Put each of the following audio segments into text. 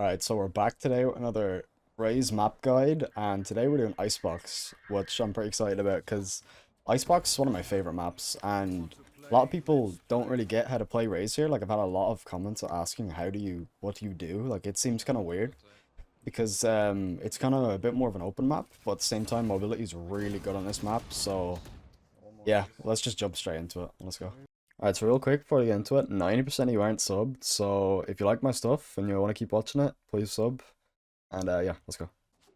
Alright, so we're back today with another Raze map guide, and today we're doing Icebox, which I'm pretty excited about because Icebox is one of my favorite maps, and a lot of people don't really get how to play Raze here. Like, I've had a lot of comments asking, what do you do? Like, it seems kind of weird because it's kind of a bit more of an open map, but at the same time, mobility is really good on this map, so yeah, let's just jump straight into it. Let's go. Alright, so real quick before we get into it, 90% of you aren't subbed, so if you like my stuff and you want to keep watching it, please sub. And yeah, let's go.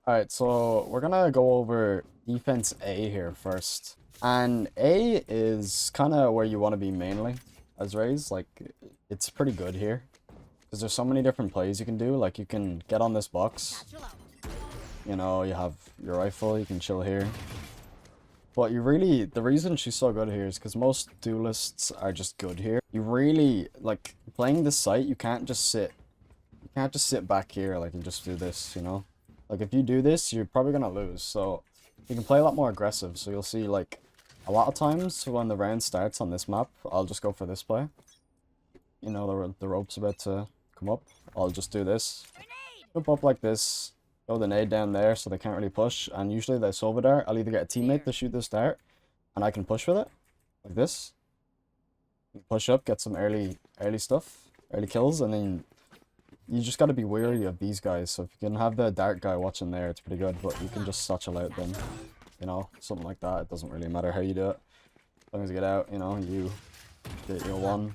Alright, so we're gonna go over defense A here first. And A is kind of where you want to be mainly as Raze. Like, it's pretty good here. Because there's so many different plays you can do. Like, you can get on this box. You know, you have your rifle, you can chill here. But the reason she's so good here is because most duelists are just good here. You really, like, playing this site, you can't just sit back here, like, and just do this, you know? Like, if you do this, you're probably gonna lose, so you can play a lot more aggressive. So you'll see, like, a lot of times when the round starts on this map, I'll just go for this play. You know, the rope's about to come up. I'll just do this. Jump up like this. Throw the nade down there so they can't really push. And usually they solve it dart. I'll either get a teammate to shoot this dart, and I can push with it. Like this. Push up, get some early stuff. Early kills, and then you just gotta be wary of these guys. So if you can have the dart guy watching there, it's pretty good. But you can just satchel out them. You know, something like that. It doesn't really matter how you do it. As long as you get out, you know, you get your one.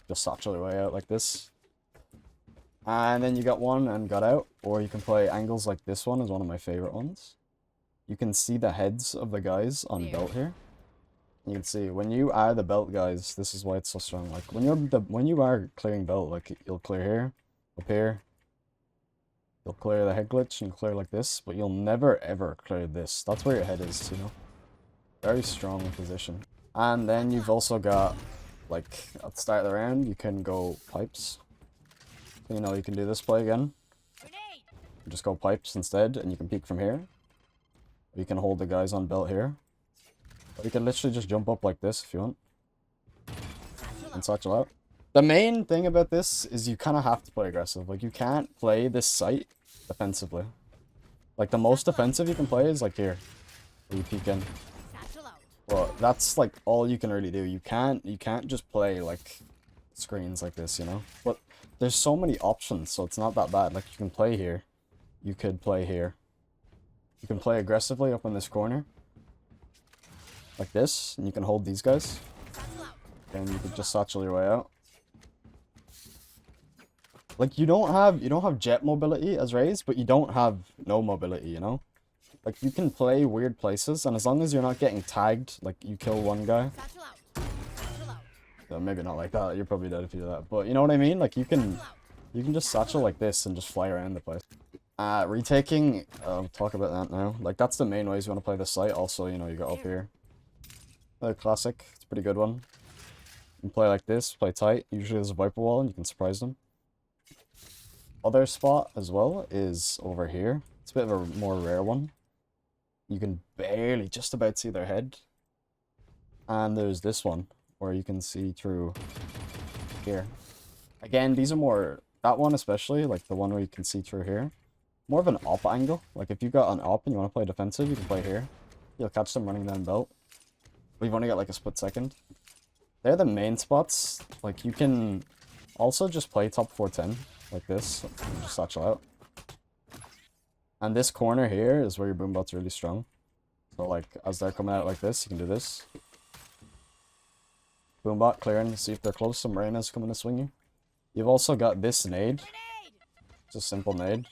Just satchel your way out like this. And then you got one and got out. Or you can play angles like this one is one of my favorite ones. You can see the heads of the guys on belt here. You can see when you are the belt guys, this is why it's so strong. Like when you are clearing belt, like you'll clear here, up here. You'll clear the head glitch and clear like this, but you'll never ever clear this. That's where your head is, you know. Very strong in position. And then you've also got, like, at the start of the round, you can go pipes. You know, you can do this play again. Just go pipes instead, and you can peek from here. Or you can hold the guys on belt here. Or you can literally just jump up like this if you want. And satchel out. The main thing about this is you kind of have to play aggressive. Like, you can't play this site defensively. Like, the most defensive you can play is, like, here. Where you peek in. Well, that's, like, all you can really do. You can't just play, like, screens like this, you know? But there's so many options, so it's not that bad. Like, you can play here. You could play here. You can play aggressively up in this corner. Like this, and you can hold these guys. And you could just satchel your way out. Like, you don't have jet mobility as Raze, but you don't have no mobility, you know? Like, you can play weird places, and as long as you're not getting tagged, like, you kill one guy. So maybe not like that, you're probably dead if you do that. But you know what I mean? Like, you can just satchel like this and just fly around the place. Retaking, I'll talk about that now. Like, that's the main ways you want to play this site. Also, you know, you got up here. Classic, it's a pretty good one. You can play like this, play tight. Usually there's a Viper wall and you can surprise them. Other spot as well is over here. It's a bit of a more rare one. You can barely just about see their head. And there's this one where you can see through here. Again, these are more, that one especially, like the one where you can see through here. More of an op angle. Like if you've got an op and you want to play defensive, you can play here. You'll catch them running down belt. But you've only got like a split second. They're the main spots. Like, you can also just play top 410 like this and just satchel out. And this corner here is where your boombot's really strong. So like, as they're coming out like this, you can do this. Boombot clearing, see if they're close. Some Reyna's coming to swing you. You've also got this nade. It's a simple nade.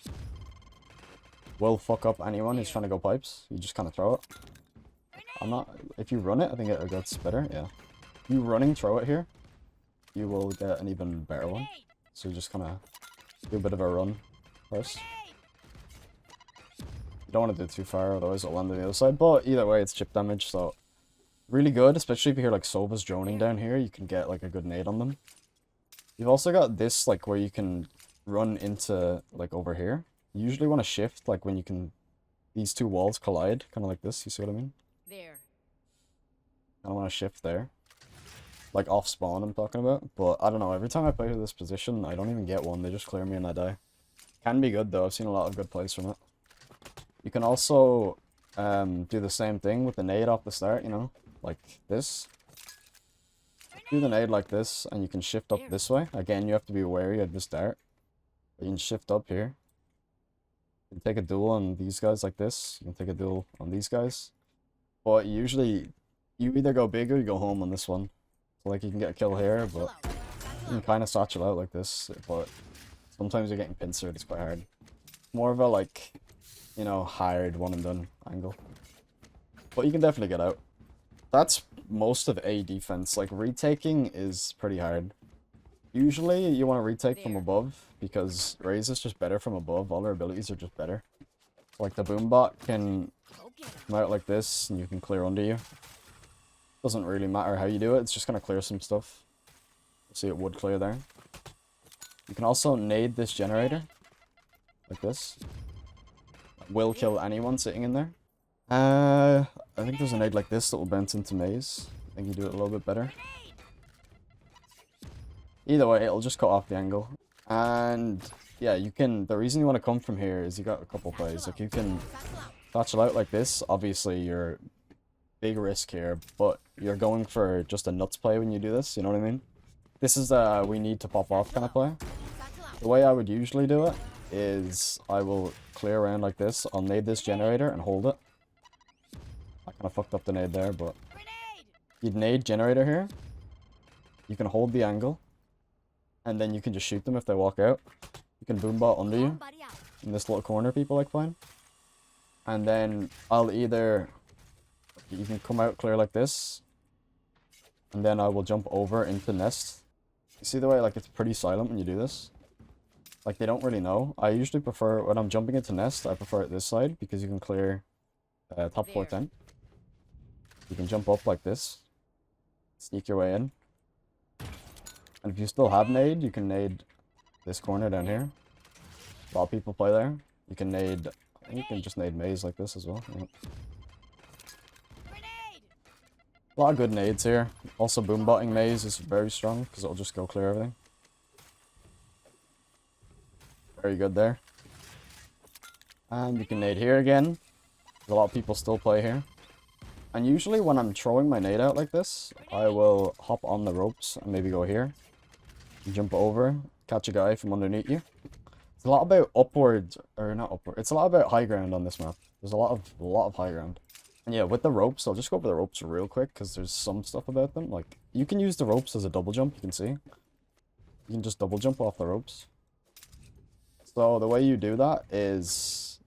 Will fuck up anyone who's trying to go pipes. You just kind of throw it. If you run it, I think it gets better, yeah. You running, throw it here, you will get an even better one. So you just kind of do a bit of a run first. You don't want to do it too far, otherwise it'll land on the other side. But either way, it's chip damage, so really good. Especially if you hear like Sova's droning down here, you can get like a good nade on them. You've also got this, like, where you can run into, like, over here. You usually want to shift, like, when you can, these two walls collide, kind of like this, you see what I mean? There. I don't want to shift there. Like off spawn I'm talking about. But I don't know, every time I play this position, I don't even get one. They just clear me and I die. Can be good though. I've seen a lot of good plays from it. You can also do the same thing with the nade off the start, you know, like this. Do the nade like this, and you can shift up this way. Again, you have to be wary of this dart. But you can shift up here. You can take a duel on these guys like this. You can take a duel on these guys. But usually, you either go big or you go home on this one. So like you can get a kill here, but you can kind of satchel out like this. But sometimes you're getting pincered, it's quite hard. More of a like, you know, hard one and done angle. But you can definitely get out. That's most of A defense. Like retaking is pretty hard. Usually you want to retake from above because Raze is just better from above. All their abilities are just better. Like the boombot can come out like this and you can clear under you. Doesn't really matter how you do it, it's just gonna clear some stuff. See, it would clear there. You can also nade this generator. Like this. Will kill anyone sitting in there. I think there's a nade like this that will bounce into maze. I think you do it a little bit better. Either way, it'll just cut off the angle. And yeah, you can, the reason you want to come from here is you got a couple plays. Like you can satchel out like this. Obviously you're big risk here, but you're going for just a nuts play when you do this, you know what I mean? This is a we need to pop off kind of play. The way I would usually do it is I will clear around like this. I'll nade this generator and hold it. I kind of fucked up the nade there, but you'd nade generator here. You can hold the angle, and then you can just shoot them if they walk out. You can boombot under you in this little corner people like playing. And then I'll either, you can come out clear like this, and then I will jump over into nest. You see the way like it's pretty silent when you do this? Like they don't really know. I usually prefer, when I'm jumping into nest, I prefer it this side because you can clear top 410. You can jump up like this, sneak your way in. And if you still have nade, you can nade this corner down here. A lot of people play there. You can nade, you can just nade maze like this as well. Yeah. A lot of good nades here. Also boombotting maze is very strong because it'll just go clear everything. Very good there. And you can nade here again. A lot of people still play here. And usually when I'm throwing my nade out like this, I will hop on the ropes and maybe go here. Jump over, catch a guy from underneath you. It's a lot about upward, or not upward, it's a lot about high ground on this map. There's a lot of high ground. And yeah, with the ropes, I'll just go over the ropes real quick because there's some stuff about them. Like, you can use the ropes as a double jump, you can see. You can just double jump off the ropes. So the way you do that is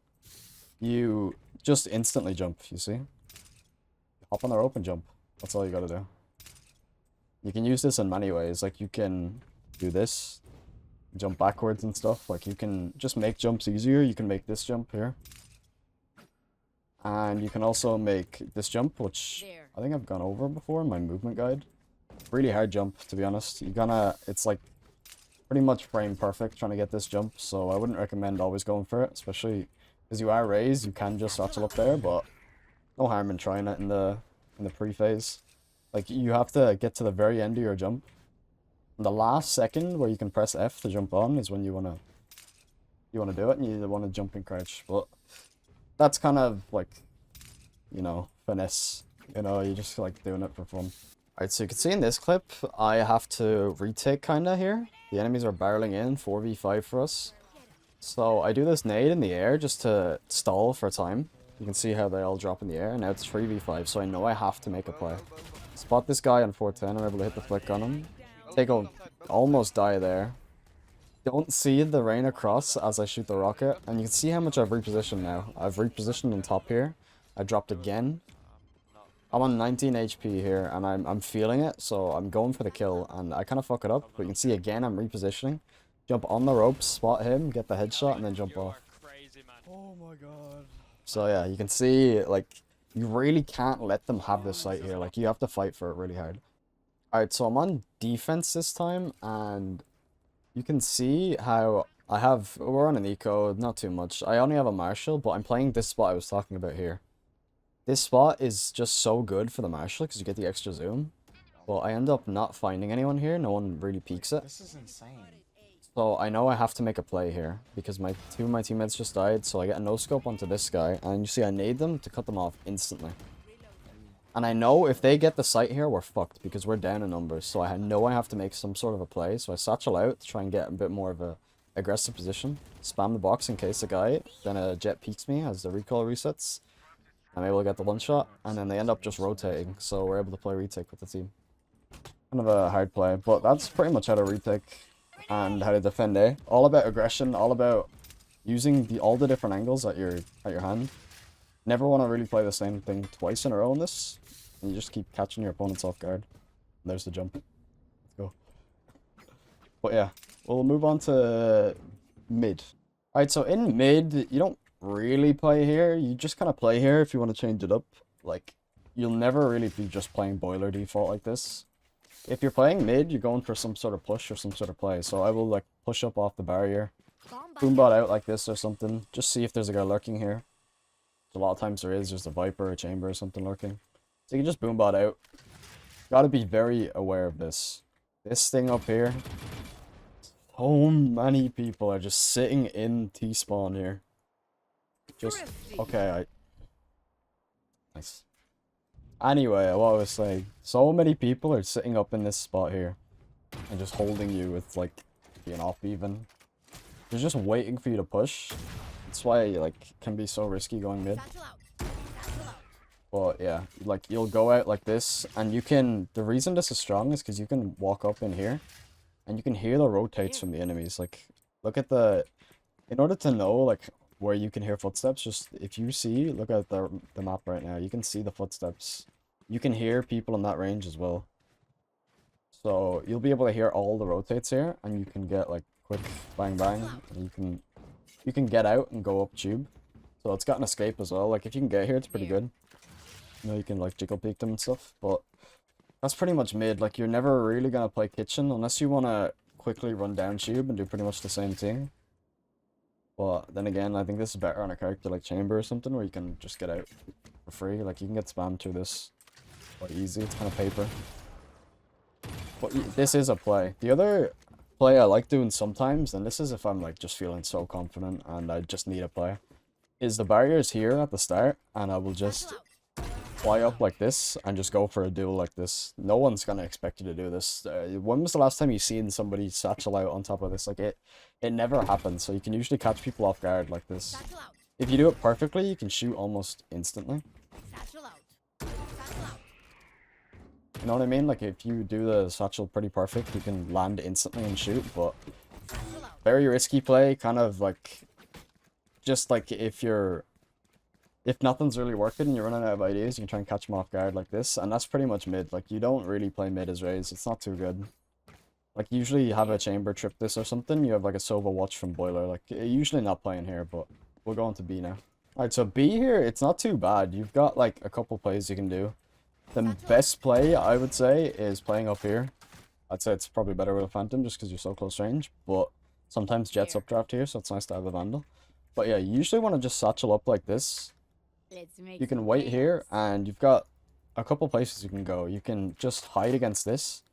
you just instantly jump, you see? Hop on the rope and jump. That's all you gotta do. You can use this in many ways. Like, you can do this, jump backwards and stuff. Like, you can just make jumps easier. You can make this jump here. And you can also make this jump, which I think I've gone over before in my movement guide. Really hard jump, to be honest. It's like pretty much frame perfect trying to get this jump, so I wouldn't recommend always going for it, especially because you are Raze, you can just satchel up there, but no harm in trying it in the pre-phase. Like, you have to get to the very end of your jump. And the last second where you can press F to jump on is when you wanna do it, and you want to jump and crouch. But that's kind of like, you know, finesse. You know, you're just like doing it for fun. Alright, so you can see in this clip, I have to retake kinda here. The enemies are barreling in, 4v5 for us. So I do this nade in the air just to stall for time. You can see how they all drop in the air, and now it's 3v5, so I know I have to make a play. Spot this guy on 410, I'm able to hit the flick on him. Almost die there. Don't see the rain across as I shoot the rocket, and you can see how much I've repositioned now. I've repositioned on top here. I dropped again. I'm on 19 HP here, and I'm feeling it, so I'm going for the kill, and I kind of fuck it up, but you can see again I'm repositioning. Jump on the ropes, spot him, get the headshot, and then jump off. Oh my god. So yeah, you can see, like, you really can't let them have this site here. Like, you have to fight for it really hard. Alright, so I'm on defense this time, and you can see how we're on an eco, not too much. I only have a Marshall, but I'm playing this spot I was talking about here. This spot is just so good for the Marshall because you get the extra zoom. But I end up not finding anyone here. No one really peeks it. This is insane. So I know I have to make a play here because two of my teammates just died. So I get a no scope onto this guy, and you see I nade them to cut them off instantly. And I know if they get the site here, we're fucked because we're down in numbers. So I know I have to make some sort of a play. So I satchel out to try and get a bit more of a aggressive position. Spam the box in case a guy, then a jet peeks me as the recoil resets. I'm able to get the one shot, and then they end up just rotating. So we're able to play retake with the team. Kind of a hard play, but that's pretty much how to retake and how to defend A. All about aggression, all about using all the different angles at your hand. Never want to really play the same thing twice in a row in this. And you just keep catching your opponents off guard. There's the jump. Let's go. But yeah, we'll move on to mid. Alright, so in mid, you don't really play here. You just kind of play here if you want to change it up. Like, you'll never really be just playing boiler default like this. If you're playing mid, you're going for some sort of push or some sort of play. So I will like push up off the barrier, boombot out like this or something. Just see if there's a guy lurking here. A lot of times there is just a Viper, a Chamber, or something lurking. So you can just boombot out. Gotta be very aware of this. This thing up here. So many people are just sitting in T-spawn here. Just, okay, nice. Anyway, what I was saying. So many people are sitting up in this spot here. And just holding you with, like, being off even. They're just waiting for you to push. That's why, like, it can be so risky going mid. But yeah, like, you'll go out like this, and you can... The reason this is strong is because you can walk up in here, and you can hear the rotates from the enemies. Like, look at the... In order to know, like, where you can hear footsteps, just... If you see, look at the map right now, you can see the footsteps. You can hear people in that range as well. So, you'll be able to hear all the rotates here, and you can get, like, quick bang bang, and you can get out and go up tube. So it's got an escape as well. Like, if you can get here, it's pretty good. You know, you can, like, jiggle peek them and stuff. But that's pretty much mid. Like, you're never really going to play kitchen unless you want to quickly run down tube and do pretty much the same thing. But then again, I think this is better on a character like Chamber or something where you can just get out for free. Like, you can get spammed through this quite easy. It's kind of paper. But this is a play. The other play I like doing sometimes, and this is if I'm like just feeling so confident and I just need a play, is the barriers here at the start, and I will just fly up like this and just go for a duel like this. No one's gonna expect you to do this. When was the last time you seen somebody satchel out on top of this? Like, it never happens, so you can usually catch people off guard like this. If you do it perfectly, you can shoot almost instantly. You know what I mean? Like, if you do the satchel pretty perfect, you can land instantly and shoot, but very risky play, kind of like, just like if nothing's really working and you're running out of ideas, you can try and catch them off guard like this, and that's pretty much mid. Like, you don't really play mid as Raze, it's not too good. Like, usually you have a Chamber trip this or something, you have like a Sova watch from Boiler, like, usually not playing here, but we're going to B now. Alright, so B here, it's not too bad. You've got like a couple plays you can do. The best play, I would say, is playing up here. I'd say it's probably better with a Phantom just because you're so close range, but sometimes Jet's updraft here, so it's nice to have a Vandal. But yeah, you usually want to just satchel up like this. You can wait here, and you've got a couple places you can go. You can just hide against this.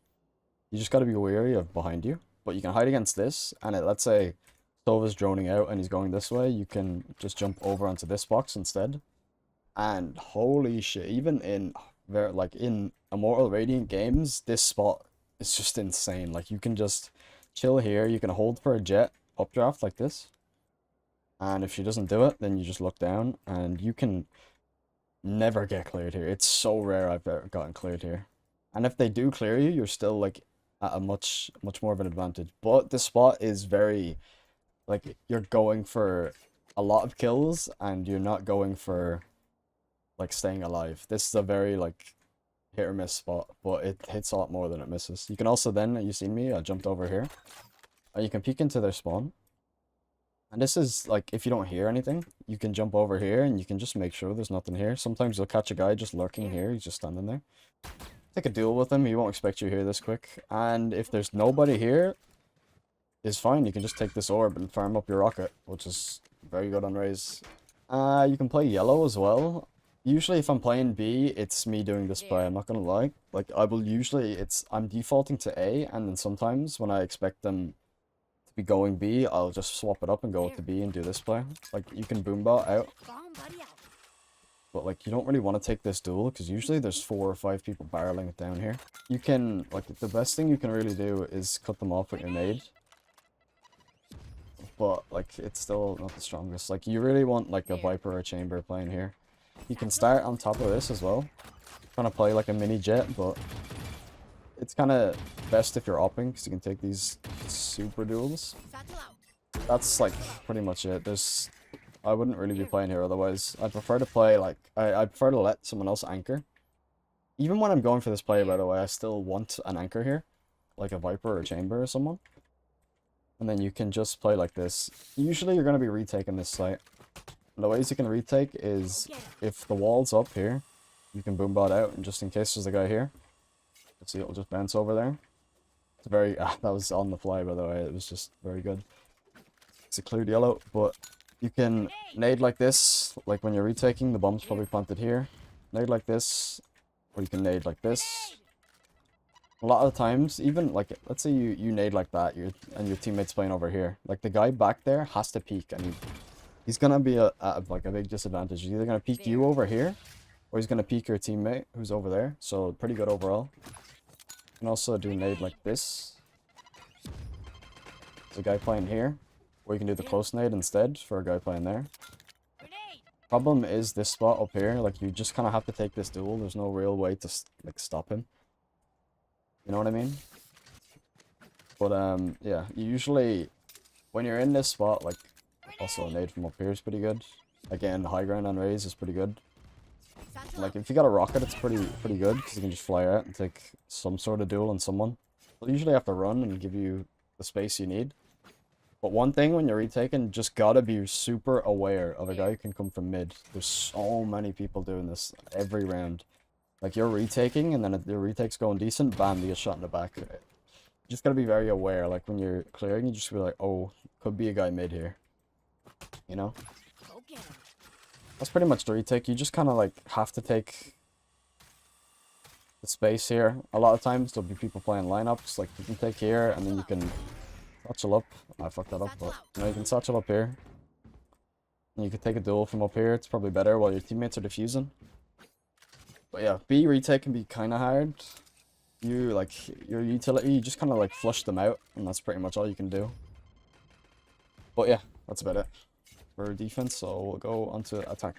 You just got to be wary of behind you, but you can hide against this, and let's say Sova's droning out and he's going this way, you can just jump over onto this box instead. And holy shit, even in Immortal Radiant games, this spot is just insane. Like, you can just chill here, you can hold for a Jet updraft like this, and if she doesn't do it, then you just look down, and you can never get cleared here. It's so rare I've ever gotten cleared here. And if they do clear you, you're still like at a much more of an advantage. But this spot is very, like, you're going for a lot of kills, and you're not going for like staying alive. This is a very like hit or miss spot, but it hits a lot more than it misses. You can also then, you seen me, I jumped over here, and you can peek into their spawn. And this is like, if you don't hear anything, you can jump over here and you can just make sure there's nothing here. Sometimes you'll catch a guy just lurking here, he's just standing there. Take a duel with him, he won't expect you here this quick. And if there's nobody here, it's fine, you can just take this orb and farm up your rocket, which is very good on Raze. You can play yellow as well. Usually if I'm playing B, it's me doing this play, I'm not gonna lie. Like, I will usually, I'm defaulting to A, and then sometimes when I expect them to be going B, I'll just swap it up and go to B and do this play. Like, you can boombot out, but like, you don't really want to take this duel, because usually there's 4 or 5 people barreling it down here. You can, like, the best thing you can really do is cut them off with your nade. But, like, it's still not the strongest. Like, you really want, like, a Viper or a Chamber playing here. You can start on top of this as well. Trying to play, like, a mini jet, but it's kind of best if you're opping, because you can take these super duels. That's, like, pretty much it. I wouldn't really be playing here otherwise. I'd prefer to play, like, I'd prefer to let someone else anchor. Even when I'm going for this play, by the way, I still want an anchor here. Like a Viper or a Chamber or someone. And then you can just play like this. Usually you're going to be retaking this site. And the ways you can retake is, if the wall's up here, you can boombot out, and just in case there's a guy here, you'll see it'll just bounce over there. It's very, that was on the fly, by the way, it was just very good. It's a cleared yellow, but you can nade like this, like when you're retaking, the bomb's probably planted here. Nade like this, or you can nade like this. A lot of the times, even like, let's say you nade like that, and your teammate's playing over here. Like, the guy back there has to peek, and he's gonna be like a big disadvantage. He's either gonna peek you over here, or he's gonna peek your teammate who's over there. So pretty good overall. You can also do nade like this. There's a guy playing here, or you can do the close nade instead for a guy playing there. Problem is this spot up here, like, you just kind of have to take this duel. There's no real way to like stop him. You know what I mean? But yeah, usually when you're in this spot, like, also a nade from up here is pretty good. Again, high ground on Raze is pretty good. Like, if you got a rocket, it's pretty good, because you can just fly out and take some sort of duel on someone. They'll usually have to run and give you the space you need. But one thing when you're retaking, just gotta be super aware of a guy who can come from mid. There's so many people doing this every round. Like, you're retaking, and then if your retake's going decent, bam, you get shot in the back. You just gotta be very aware. Like, when you're clearing, you just be like, oh, could be a guy mid here. You know? That's pretty much the retake. You just kind of, like, have to take the space here. A lot of times, there'll be people playing lineups. Like, you can take here, and then you can satchel up. I fucked that up, but, you know, you can satchel up here. And you can take a duel from up here. It's probably better while your teammates are defusing. But yeah, B retake can be kind of hard. You, like, your utility, you just kind of, like, flush them out, and that's pretty much all you can do. But yeah, that's about it for defense, so we'll go on to attack.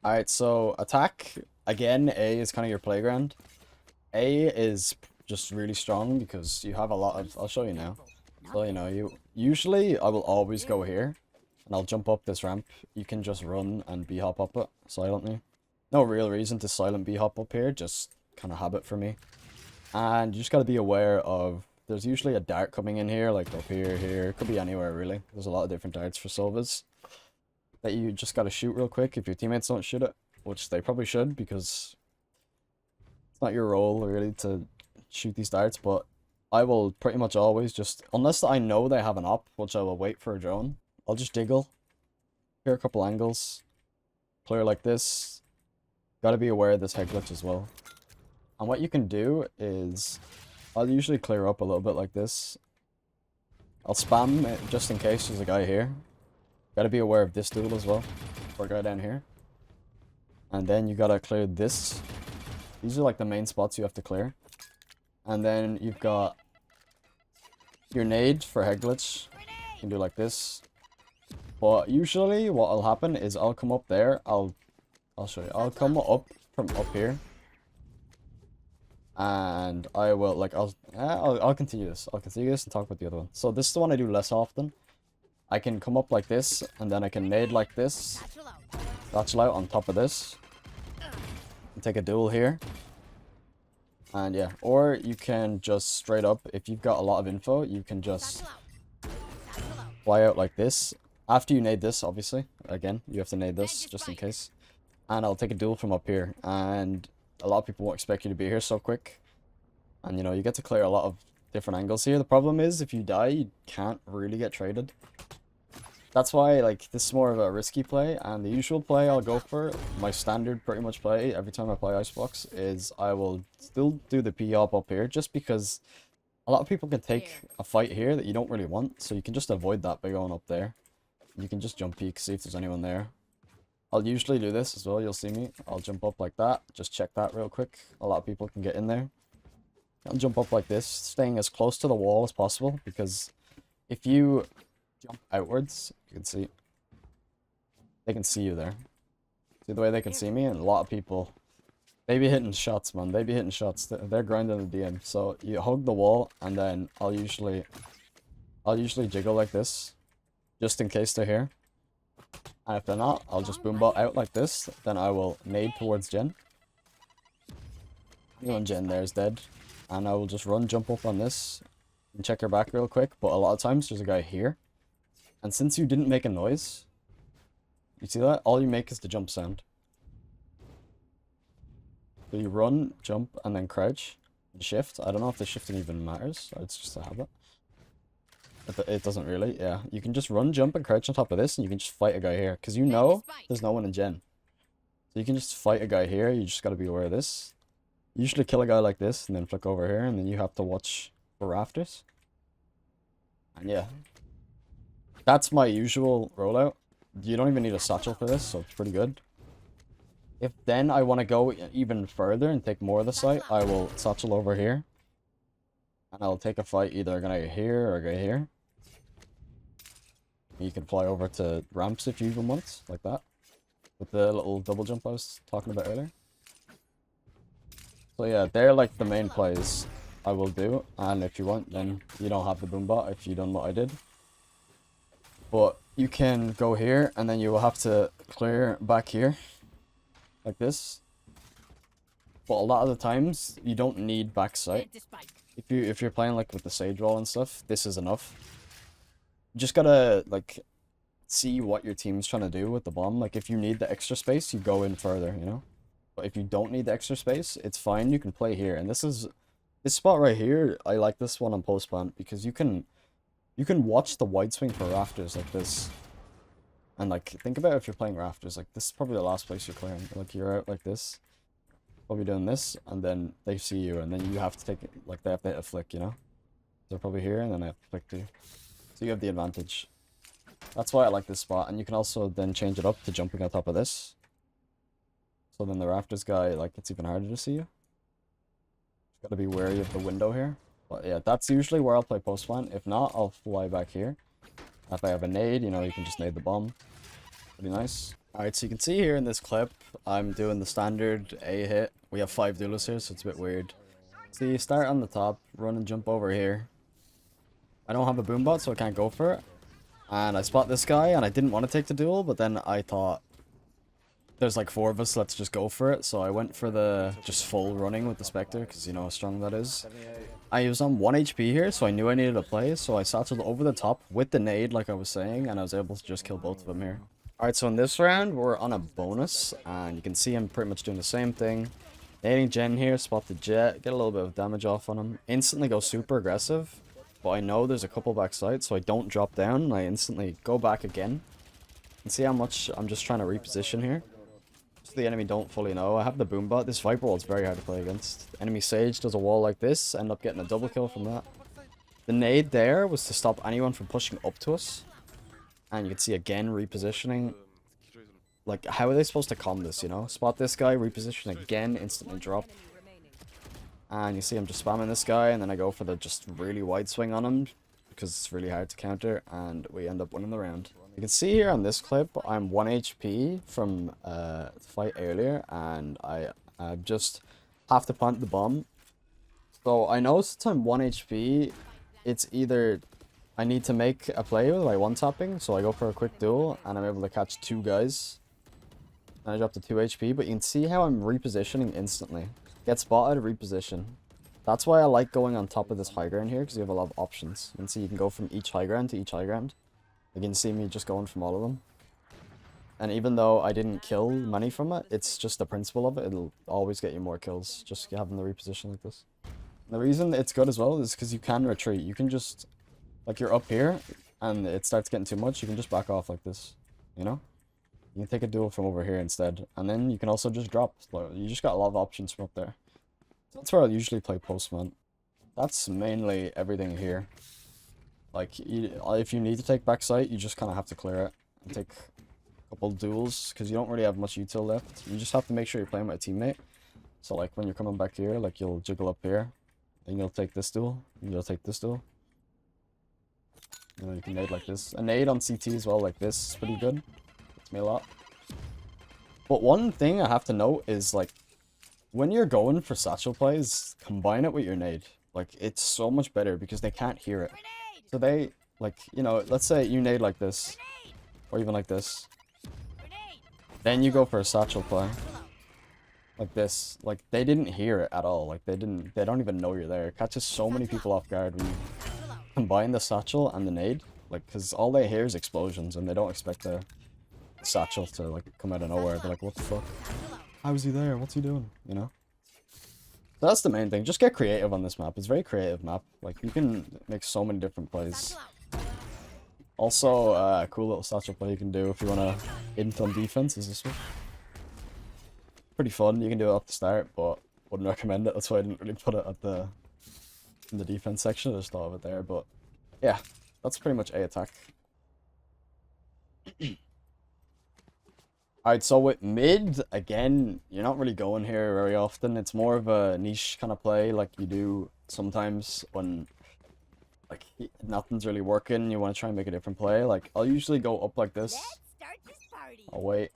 Alright, so attack, again, A is kind of your playground. A is just really strong because you have a lot of, I'll show you now. So, you know, usually I will always go here. And I'll jump up this ramp. You can just run and B-hop up it silently. No real reason to silent B-hop up here, just kind of habit for me. And you just gotta be aware of, there's usually a dart coming in here, like up here, here. It could be anywhere, really. There's a lot of different darts for Sovas that you just gotta shoot real quick if your teammates don't shoot it. Which they probably should, because it's not your role, really, to shoot these darts. But I will pretty much always just, unless I know they have an op, which I will wait for a drone, I'll just diggle, clear a couple angles, clear like this. Gotta be aware of this head glitch as well. And what you can do is, I'll usually clear up a little bit like this. I'll spam it just in case there's a guy here. Gotta be aware of this duel as well, for a guy down here. And then you gotta clear this. These are like the main spots you have to clear. And then you've got your nade for head glitch. You can do like this. But usually what will happen is I'll come up there, I'll show you. I'll come up from up here. And I will, like, I'll continue this. I'll continue this and talk about the other one. So this is the one I do less often. I can come up like this, and then I can nade like this. Satchel out on top of this. And take a duel here. And yeah, or you can just straight up, if you've got a lot of info, you can just fly out like this. After you nade this, obviously, again, you have to nade this, just in case. And I'll take a duel from up here, and a lot of people won't expect you to be here so quick. And, you know, you get to clear a lot of different angles here. The problem is, if you die, you can't really get traded. That's why, like, this is more of a risky play, and the usual play I'll go for, my standard pretty much play every time I play Icebox, is I will still do the P-hop up here, just because A lot of people can take a fight here that you don't really want, so you can just avoid that by going up there. You can just jump peek, see if there's anyone there. I'll usually do this as well, you'll see me. I'll jump up like that, just check that real quick. A lot of people can get in there. I'll jump up like this, staying as close to the wall as possible, because if you jump outwards, you can see, they can see you there. See the way they can see me? And a lot of people, they be hitting shots, man. They be hitting shots. They're grinding the DM. So you hug the wall, and then I'll usually jiggle like this, just in case they're here. And if they're not, I'll just boombot out like this. Then I will nade towards Jen. Anyone Jen there is dead. And I will just run, jump up on this, and check her back real quick. But a lot of times, there's a guy here. And since you didn't make a noise, you see that? All you make is the jump sound. So you run, jump, and then crouch, and shift. I don't know if the shifting even matters. It's just a habit. It doesn't really, yeah. You can just run, jump, and crouch on top of this, and you can just fight a guy here. Because you know there's no one in Gen. So you can just fight a guy here. You just got to be aware of this. Usually kill a guy like this, and then flick over here, and then you have to watch for rafters. And yeah. That's my usual rollout. You don't even need a satchel for this, so it's pretty good. If then I want to go even further and take more of the site, I will satchel over here. And I'll take a fight either a guy here or a guy here. You can fly over to ramps if you even want, like that. With the little double jump I was talking about earlier. So yeah, they're like the main plays I will do. And if you want, then you don't have the boombot if you done what I did. But you can go here, and then you will have to clear back here. Like this. But a lot of the times, you don't need backside. If you're playing like with the Sage Wall and stuff, this is enough. You just gotta like see what your team's trying to do with the bomb. Like if you need the extra space, you go in further, you know? But if you don't need the extra space, it's fine, you can play here. And this spot right here, I like this one on post plant because you can watch the wide swing for rafters like this. And like think about if you're playing rafters, like this is probably the last place you're clearing. Like you're out like this. Probably doing this, and then they see you, and then you have to take it, like they have to hit a flick, you know? They're probably here, and then I have to flick too. So you have the advantage. That's why I like this spot, and you can also then change it up to jumping on top of this. So then the rafters guy, like, it's even harder to see you. Just gotta be wary of the window here. But yeah, that's usually where I'll play post plant. If not, I'll fly back here. If I have a nade, you know, you can just nade the bomb. Pretty nice. Alright, so you can see here in this clip, I'm doing the standard A hit. We have 5 duelists here, so it's a bit weird. So you start on the top, run and jump over here. I don't have a boombot, so I can't go for it. And I spot this guy, and I didn't want to take the duel, but then I thought, there's like 4 of us, let's just go for it. So I went for the just full running with the Spectre, because you know how strong that is. I was on 1 HP here, so I knew I needed a play, so I satcheled over the top with the nade, like I was saying, and I was able to just kill both of them here. Alright, so in this round, we're on a bonus, and you can see him pretty much doing the same thing. Nading Jen here, spot the jet, get a little bit of damage off on him. Instantly go super aggressive, but I know there's a couple backside, so I don't drop down, and I instantly go back again. And see how much I'm just trying to reposition here. So the enemy don't fully know. I have the boombot. This Viper wall is very hard to play against. Enemy Sage does a wall like this, end up getting a double kill from that. The nade there was to stop anyone from pushing up to us. And you can see again repositioning. Like, how are they supposed to calm this, you know? Spot this guy, reposition again, instantly drop. And you see I'm just spamming this guy, and then I go for the just really wide swing on him. Because it's really hard to counter, and we end up winning the round. You can see here on this clip, I'm 1 HP from the fight earlier, and I just have to plant the bomb. So I know since I'm 1 HP, it's either I need to make a play with my one-tapping, so I go for a quick duel, and I'm able to catch 2 guys. And I drop to 2 HP, but you can see how I'm repositioning instantly. Get spotted, reposition. That's why I like going on top of this high ground here, because you have a lot of options. You can see you can go from each high ground to each high ground. You can see me just going from all of them. And even though I didn't kill many from it, it's just the principle of it. It'll always get you more kills, just having the reposition like this. And the reason it's good as well is because you can retreat. You can just, like you're up here, and it starts getting too much, you can just back off like this, you know? You can take a duel from over here instead. And then you can also just drop. You just got a lot of options from up there. That's where I'll usually play post, man. that's mainly everything here. Like, if you need to take backside, you just kind of have to clear it and take a couple duels, because you don't really have much util left. You just have to make sure you're playing with a teammate. So, like, when you're coming back here, like, you'll jiggle up here, and you'll take this duel, and you'll take this duel. And then you can nade like this. A nade on CT as well, like this, is pretty good. It's me a lot. But one thing I have to note is, like, when you're going for satchel plays, combine it with your nade. Like, it's so much better because they can't hear it. So they, like, you know, let's say you nade like this, or even like this. Then you go for a satchel play. Like this. Like, they didn't hear it at all. Like, they don't even know you're there. It catches so many people off guard when you combine the satchel and the nade. Like, because all they hear is explosions, and they don't expect the satchel to, like, come out of nowhere. They're like, what the fuck? How is he there? What's he doing? You know? So that's the main thing. Just get creative on this map. It's a very creative map. Like, you can make so many different plays. Also, a cool little satchel play you can do if you want to int on defense is this one. Pretty fun. You can do it off the start, but wouldn't recommend it. That's why I didn't really put it at in the defense section. I just thought of it there. But yeah, that's pretty much A attack. Alright, so with mid, again, you're not really going here very often. It's more of a niche kind of play, like you do sometimes when, like, nothing's really working. You want to try and make a different play. Like, I'll usually go up like this. I'll wait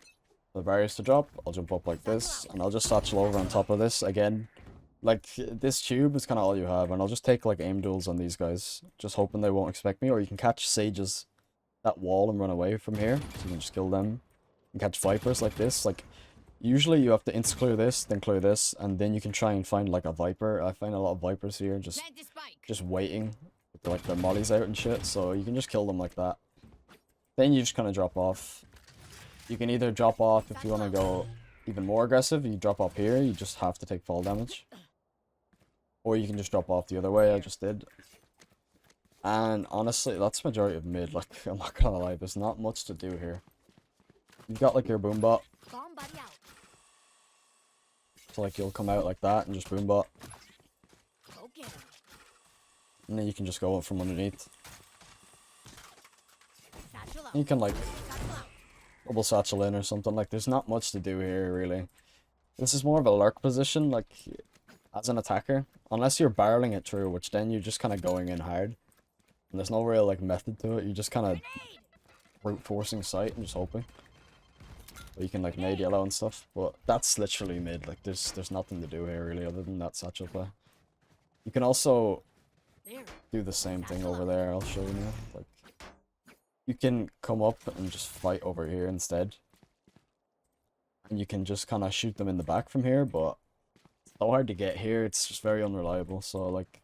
for the barriers to drop. I'll jump up like this, and I'll just satchel over on top of this again. Like, this tube is kind of all you have, and I'll just take, like, aim duels on these guys, just hoping they won't expect me. Or you can catch Sages, that wall, and run away from here, so you can just kill them. And catch Vipers like this. Like, usually you have to insta-clear this, then clear this, and then you can try and find, like, a Viper. I find a lot of Vipers here, just waiting, with, like, their mollies out and shit, so you can just kill them like that. Then you just kind of drop off. You can either drop off if you want to go even more aggressive. You drop off here, you just have to take fall damage. Or you can just drop off the other way, I just did. And honestly, that's majority of mid. Like, I'm not gonna lie, there's not much to do here. You've got, like, your boombot. So, like, you'll come out like that and just boombot. And then you can just go up from underneath. You can, like, double satchel in or something. Like, there's not much to do here, really. This is more of a lurk position, like, as an attacker. Unless you're barreling it through, which then you're just kind of going in hard. And there's no real, like, method to it. You're just kind of brute forcing sight and just hoping. But you can, like, nade yellow and stuff. But that's literally mid. Like, there's nothing to do here, really, other than that satchel play. You can also do the same thing over there. I'll show you now. Like, you can come up and just fight over here instead. And you can just kind of shoot them in the back from here, but it's so hard to get here. It's just very unreliable. So, like,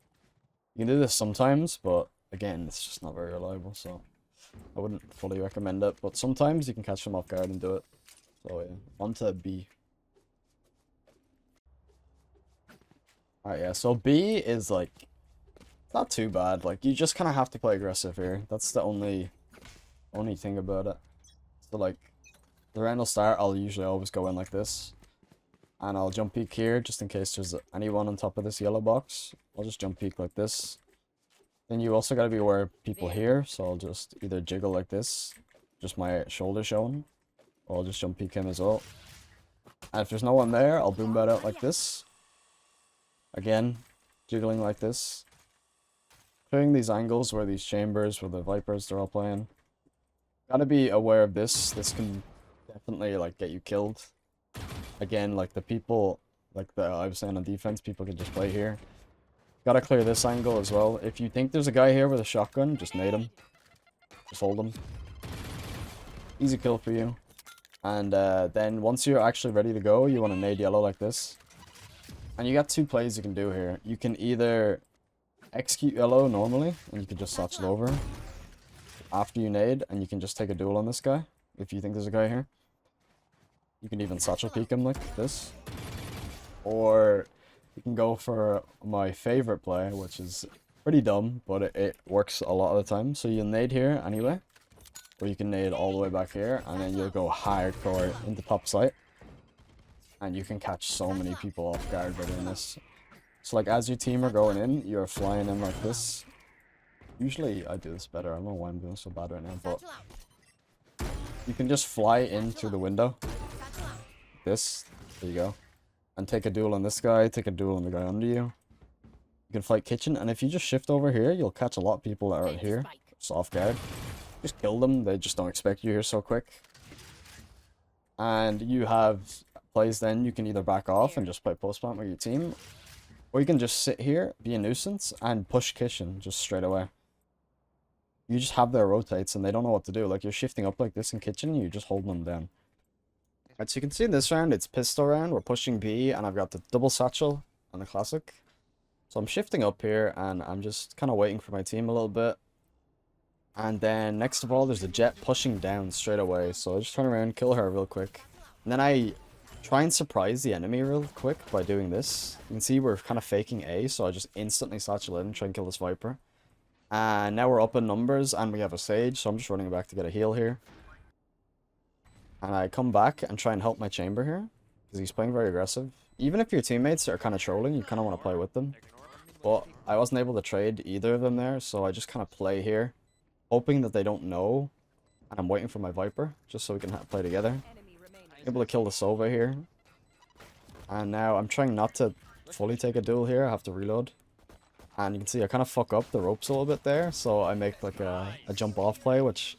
you can do this sometimes, but again, it's just not very reliable. So, I wouldn't fully recommend it. But sometimes you can catch them off guard and do it. So, yeah, on to B. Alright, yeah, so B is, like, not too bad. Like, you just kind of have to play aggressive here. That's the only thing about it. So, like, the round will start, I'll usually always go in like this. And I'll jump peek here, just in case there's anyone on top of this yellow box. I'll just jump peek like this. Then you also gotta be aware of people here, so I'll just either jiggle like this, just my shoulder showing, or I'll just jump peek him as well. And if there's no one there, I'll boom bat out like this. Again, jiggling like this. Clearing these angles where these chambers, where the Vipers, they're all playing. Gotta be aware of this. This can definitely, like, get you killed. Again, like, the people, like I was saying on defense, people can just play here. Gotta clear this angle as well. If you think there's a guy here with a shotgun, just nade him. Just hold him. Easy kill for you. And then once you're actually ready to go, you want to nade yellow like this. And you got two plays you can do here. You can either execute yellow normally, and you can just satchel over after you nade, and you can just take a duel on this guy, if you think there's a guy here. You can even satchel peek him like this. Or you can go for my favorite play, which is pretty dumb, but it works a lot of the time. So you'll nade here anyway, or you can nade all the way back here, and then you'll go hardcore into top site. And you can catch so many people off guard by doing this. So like as your team are going in, you're flying in like this. Usually I do this better. I don't know why I'm doing so bad right now, but you can just fly in through the window. This, there you go. And take a duel on this guy, take a duel on the guy under you. You can fight kitchen, and if you just shift over here, you'll catch a lot of people that are here. Just off guard. Just kill them, they just don't expect you here so quick. And you have plays then, you can either back off and just play post plant with your team, or you can just sit here, be a nuisance, and push kitchen just straight away. You just have their rotates and they don't know what to do. Like you're shifting up like this in kitchen, and you're just holding them down. Alright, so you can see in this round, it's pistol round, we're pushing B, and I've got the double satchel and the classic. So I'm shifting up here, and I'm just kind of waiting for my team a little bit. And then, next of all, there's the jet pushing down straight away. So I just turn around, kill her real quick. And then I try and surprise the enemy real quick by doing this. You can see we're kind of faking A, so I just instantly satchel in and try and kill this Viper. And now we're up in numbers, and we have a Sage, so I'm just running back to get a heal here. And I come back and try and help my chamber here, because he's playing very aggressive. Even if your teammates are kind of trolling, you kind of want to play with them. But I wasn't able to trade either of them there, so I just kind of play here, hoping that they don't know. And I'm waiting for my Viper, just so we can play together. Able to kill the Sova here. And now I'm trying not to fully take a duel here, I have to reload. And you can see I kind of fuck up the ropes a little bit there, so I make like a jump off play, which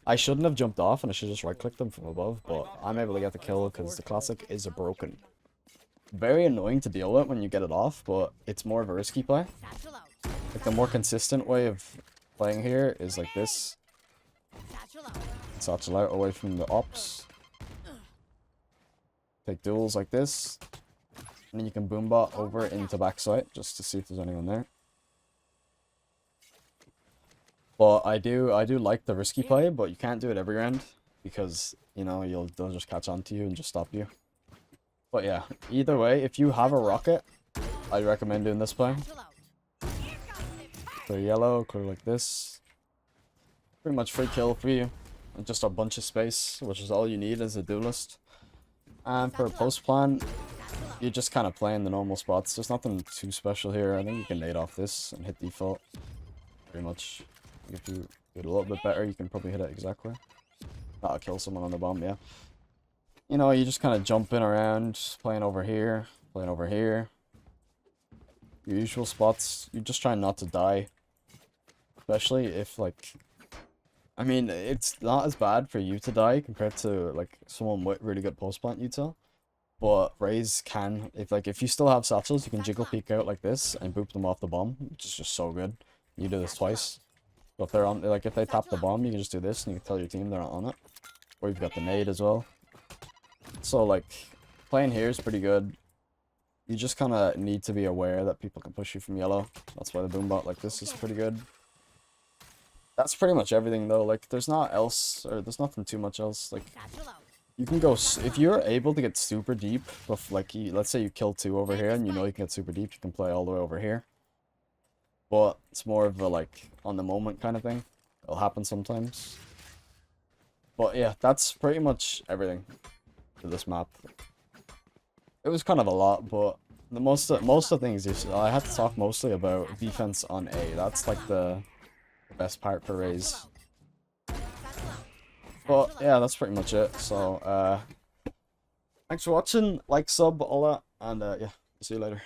I shouldn't have jumped off, and I should just right click them from above, but I'm able to get the kill because the classic is broken. Very annoying to deal with when you get it off, but it's more of a risky play. Like the more consistent way of playing here is like this. Satchel out away from the ops. Take duels like this. And then you can boombot over into backside just to see if there's anyone there. But I do like the risky play, but you can't do it every round because, you know, they'll just catch on to you and just stop you. But yeah, either way, if you have a rocket, I recommend doing this play. Clear yellow, clear like this. Pretty much free kill for you. And just a bunch of space, which is all you need as a duelist. And for a post plan, you're just kind of playing the normal spots. There's nothing too special here. I think you can nade off this and hit default. Pretty much. If you do it a little bit better, you can probably hit it exactly. That'll kill someone on the bomb, yeah. You know, you just kind of jumping around, playing over here, playing over here. Your usual spots, you're just trying not to die. Especially if, like... I mean, it's not as bad for you to die compared to, like, someone with really good post-plant util. But Raze can, if you still have satchels, you can jiggle peek out like this and boop them off the bomb, which is just so good. You do this twice. So if they're on, like, if they tap the bomb, you can just do this and you can tell your team they're not on it. Or you've got the nade as well. So, like, playing here is pretty good. You just kind of need to be aware that people can push you from yellow. That's why the boombot like this is pretty good. That's pretty much everything, though. Like, there's there's nothing too much else. Like, you can go, if you're able to get super deep, with, like, let's say you kill 2 over here and you know you can get super deep, you can play all the way over here. But it's more of a, like, on the moment kind of thing. It'll happen sometimes. But yeah, that's pretty much everything for this map. It was kind of a lot, but the most of the things I had to talk mostly about defense on A. That's like the best part for Raze. But yeah, that's pretty much it. So thanks for watching, like, sub, all that, and yeah, see you later.